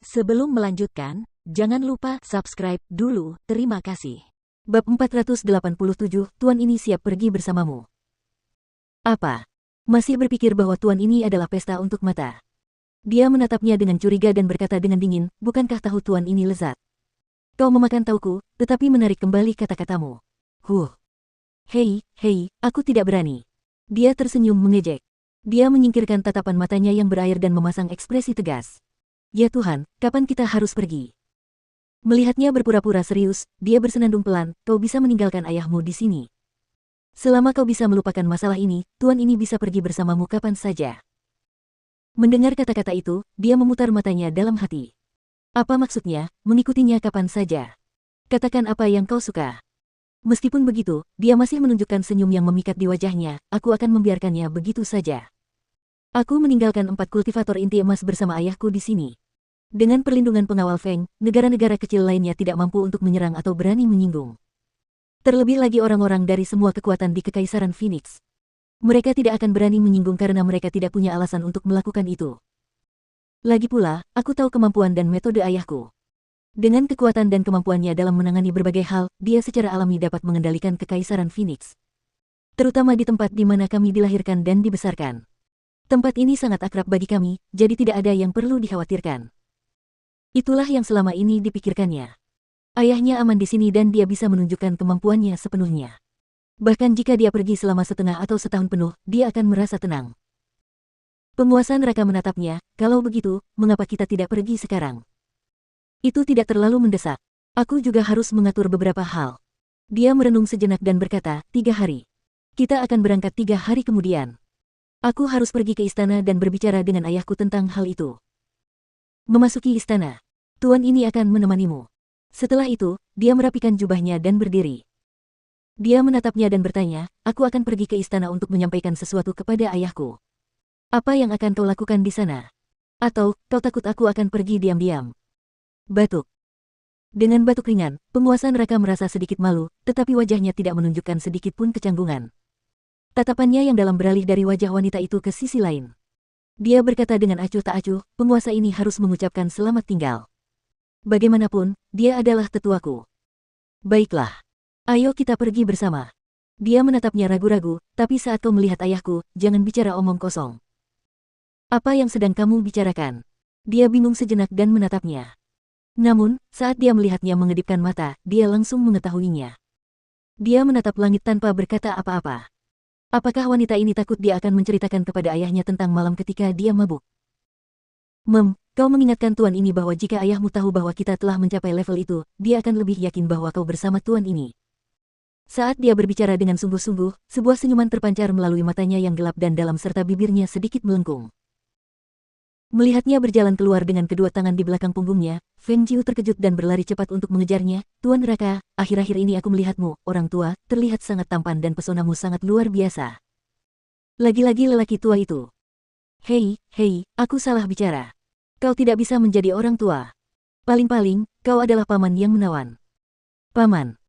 Sebelum melanjutkan, jangan lupa subscribe dulu, terima kasih. Bab 487, Tuan ini siap pergi bersamamu. Apa? Masih berpikir bahwa tuan ini adalah pesta untuk mata? Dia menatapnya dengan curiga dan berkata dengan dingin, bukankah tahu tuan ini lezat? Kau memakan tauku, tetapi menarik kembali kata-katamu. Hei, aku tidak berani. Dia tersenyum mengejek. Dia menyingkirkan tatapan matanya yang berair dan memasang ekspresi tegas. Ya Tuhan, kapan kita harus pergi? Melihatnya berpura-pura serius, dia bersenandung pelan, kau bisa meninggalkan ayahmu di sini. Selama kau bisa melupakan masalah ini, tuan ini bisa pergi bersamamu kapan saja. Mendengar kata-kata itu, dia memutar matanya dalam hati. Apa maksudnya, mengikutinya kapan saja? Katakan apa yang kau suka. Meskipun begitu, dia masih menunjukkan senyum yang memikat di wajahnya, aku akan membiarkannya begitu saja. Aku meninggalkan 4 kultivator inti emas bersama ayahku di sini. Dengan perlindungan pengawal Feng, negara-negara kecil lainnya tidak mampu untuk menyerang atau berani menyinggung. Terlebih lagi orang-orang dari semua kekuatan di Kekaisaran Phoenix. Mereka tidak akan berani menyinggung karena mereka tidak punya alasan untuk melakukan itu. Lagi pula, aku tahu kemampuan dan metode ayahku. Dengan kekuatan dan kemampuannya dalam menangani berbagai hal, dia secara alami dapat mengendalikan Kekaisaran Phoenix. Terutama di tempat di mana kami dilahirkan dan dibesarkan. Tempat ini sangat akrab bagi kami, jadi tidak ada yang perlu dikhawatirkan. Itulah yang selama ini dipikirkannya. Ayahnya aman di sini dan dia bisa menunjukkan kemampuannya sepenuhnya. Bahkan jika dia pergi selama setengah atau setahun penuh, dia akan merasa tenang. Penguasa neraka menatapnya, kalau begitu, mengapa kita tidak pergi sekarang? Itu tidak terlalu mendesak. Aku juga harus mengatur beberapa hal. Dia merenung sejenak dan berkata, 3 hari. Kita akan berangkat 3 hari kemudian. Aku harus pergi ke istana dan berbicara dengan ayahku tentang hal itu. Memasuki istana. Tuan ini akan menemanimu. Setelah itu, dia merapikan jubahnya dan berdiri. Dia menatapnya dan bertanya, aku akan pergi ke istana untuk menyampaikan sesuatu kepada ayahku. Apa yang akan kau lakukan di sana? Atau, kau takut aku akan pergi diam-diam? Batuk. Dengan batuk ringan, penguasa neraka merasa sedikit malu, tetapi wajahnya tidak menunjukkan sedikit pun kecanggungan. Tatapannya yang dalam beralih dari wajah wanita itu ke sisi lain. Dia berkata dengan acuh tak acuh, penguasa ini harus mengucapkan selamat tinggal. Bagaimanapun, dia adalah tetuaku. Baiklah. Ayo kita pergi bersama. Dia menatapnya ragu-ragu, tapi saat kau melihat ayahku, jangan bicara omong kosong. Apa yang sedang kamu bicarakan? Dia bingung sejenak dan menatapnya. Namun, saat dia melihatnya mengedipkan mata, dia langsung mengetahuinya. Dia menatap langit tanpa berkata apa-apa. Apakah wanita ini takut dia akan menceritakan kepada ayahnya tentang malam ketika dia mabuk? Kau mengingatkan tuan ini bahwa jika ayahmu tahu bahwa kita telah mencapai level itu, dia akan lebih yakin bahwa kau bersama tuan ini. Saat dia berbicara dengan sungguh-sungguh, sebuah senyuman terpancar melalui matanya yang gelap dan dalam serta bibirnya sedikit melengkung. Melihatnya berjalan keluar dengan kedua tangan di belakang punggungnya, Feng Jiu terkejut dan berlari cepat untuk mengejarnya. Tuan neraka, akhir-akhir ini aku melihatmu, orang tua, terlihat sangat tampan dan pesonamu sangat luar biasa. Lagi-lagi lelaki tua itu. Hei, aku salah bicara. Kau tidak bisa menjadi orang tua. Paling-paling, kau adalah paman yang menawan. Paman.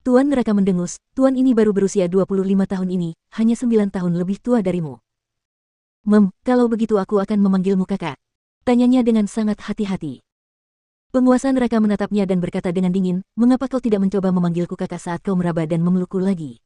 Tuan neraka mendengus, tuan ini baru berusia 25 tahun ini, hanya 9 tahun lebih tua darimu. Kalau begitu aku akan memanggilmu kakak. Tanyanya dengan sangat hati-hati. Penguasa neraka menatapnya dan berkata dengan dingin, mengapa kau tidak mencoba memanggilku kakak saat kau meraba dan memelukku lagi?